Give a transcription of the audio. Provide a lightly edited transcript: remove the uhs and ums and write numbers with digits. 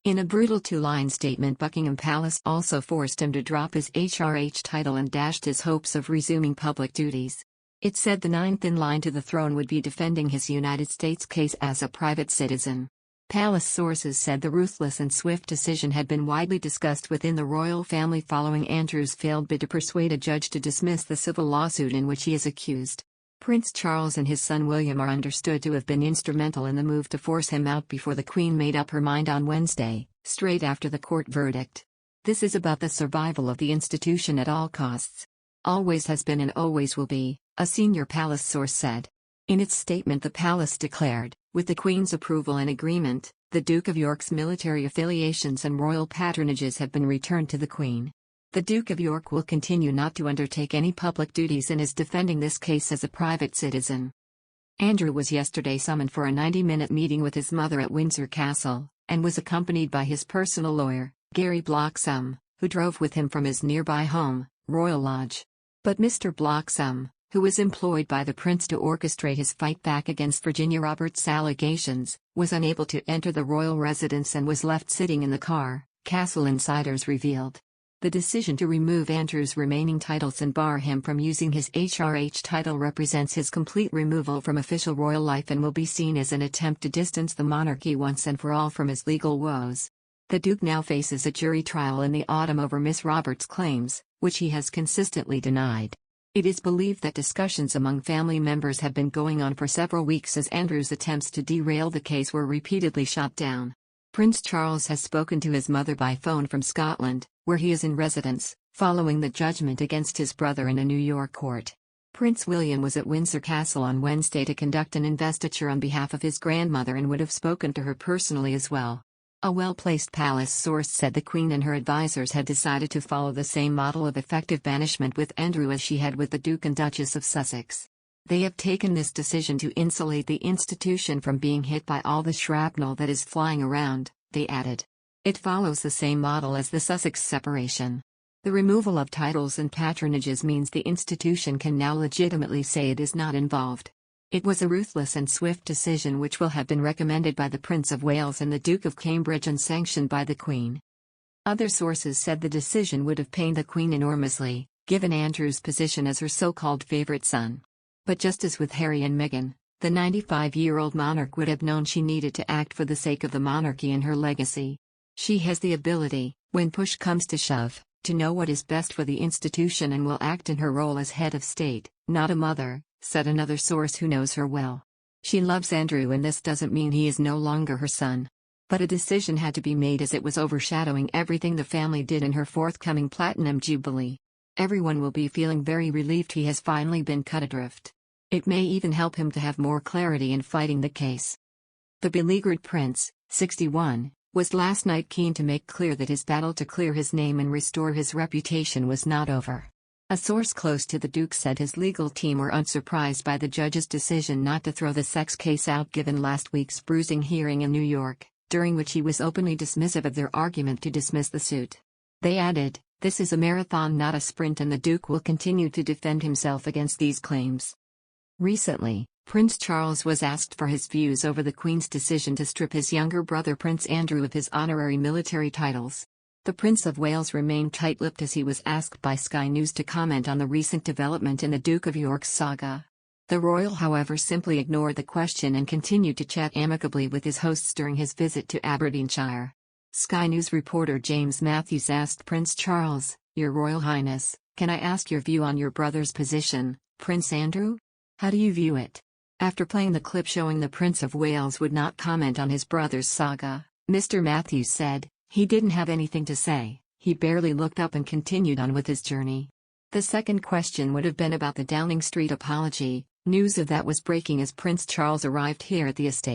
In a brutal two-line statement, Buckingham Palace also forced him to drop his HRH title and dashed his hopes of resuming public duties. It said the ninth in line to the throne would be defending his United States case as a private citizen. Palace sources said the ruthless and swift decision had been widely discussed within the royal family following Andrew's failed bid to persuade a judge to dismiss the civil lawsuit in which he is accused. Prince Charles and his son William are understood to have been instrumental in the move to force him out before the Queen made up her mind on Wednesday, straight after the court verdict. "This is about the survival of the institution at all costs. Always has been and always will be," a senior palace source said. In its statement, the palace declared, with the Queen's approval and agreement, the Duke of York's military affiliations and royal patronages have been returned to the Queen. The Duke of York will continue not to undertake any public duties and is defending this case as a private citizen. Andrew was yesterday summoned for a 90-minute meeting with his mother at Windsor Castle, and was accompanied by his personal lawyer, Gary Bloxham, who drove with him from his nearby home, Royal Lodge. But Mr. Bloxham, who was employed by the Prince to orchestrate his fight back against Virginia Roberts' allegations, was unable to enter the royal residence and was left sitting in the car, Castle insiders revealed. The decision to remove Andrew's remaining titles and bar him from using his HRH title represents his complete removal from official royal life and will be seen as an attempt to distance the monarchy once and for all from his legal woes. The Duke now faces a jury trial in the autumn over Miss Roberts' claims, which he has consistently denied. It is believed that discussions among family members have been going on for several weeks as Andrew's attempts to derail the case were repeatedly shot down. Prince Charles has spoken to his mother by phone from Scotland, where he is in residence, following the judgment against his brother in a New York court. Prince William was at Windsor Castle on Wednesday to conduct an investiture on behalf of his grandmother and would have spoken to her personally as well. A well-placed palace source said the Queen and her advisors had decided to follow the same model of effective banishment with Andrew as she had with the Duke and Duchess of Sussex. They have taken this decision to insulate the institution from being hit by all the shrapnel that is flying around, they added. It follows the same model as the Sussex separation. The removal of titles and patronages means the institution can now legitimately say it is not involved. It was a ruthless and swift decision which will have been recommended by the Prince of Wales and the Duke of Cambridge and sanctioned by the Queen. Other sources said the decision would have pained the Queen enormously, given Andrew's position as her so-called favourite son. But just as with Harry and Meghan, the 95-year-old monarch would have known she needed to act for the sake of the monarchy and her legacy. She has the ability, when push comes to shove, to know what is best for the institution and will act in her role as head of state, not a mother, said another source who knows her well. She loves Andrew and this doesn't mean he is no longer her son. But a decision had to be made as it was overshadowing everything the family did in her forthcoming Platinum Jubilee. Everyone will be feeling very relieved he has finally been cut adrift. It may even help him to have more clarity in fighting the case. The beleaguered prince, 61, was last night keen to make clear that his battle to clear his name and restore his reputation was not over. A source close to the Duke said his legal team were unsurprised by the judge's decision not to throw the sex case out given last week's bruising hearing in New York, during which he was openly dismissive of their argument to dismiss the suit. They added, "This is a marathon, not a sprint, and the Duke will continue to defend himself against these claims." Recently, Prince Charles was asked for his views over the Queen's decision to strip his younger brother Prince Andrew of his honorary military titles. The Prince of Wales remained tight-lipped as he was asked by Sky News to comment on the recent development in the Duke of York's saga. The royal, however, simply ignored the question and continued to chat amicably with his hosts during his visit to Aberdeenshire. Sky News reporter James Matthews asked Prince Charles, "Your Royal Highness, can I ask your view on your brother's position, Prince Andrew? How do you view it?" After playing the clip showing the Prince of Wales would not comment on his brother's saga, Mr. Matthews said, "He didn't have anything to say, he barely looked up and continued on with his journey." The second question would have been about the Downing Street apology. News of that was breaking as Prince Charles arrived here at the estate.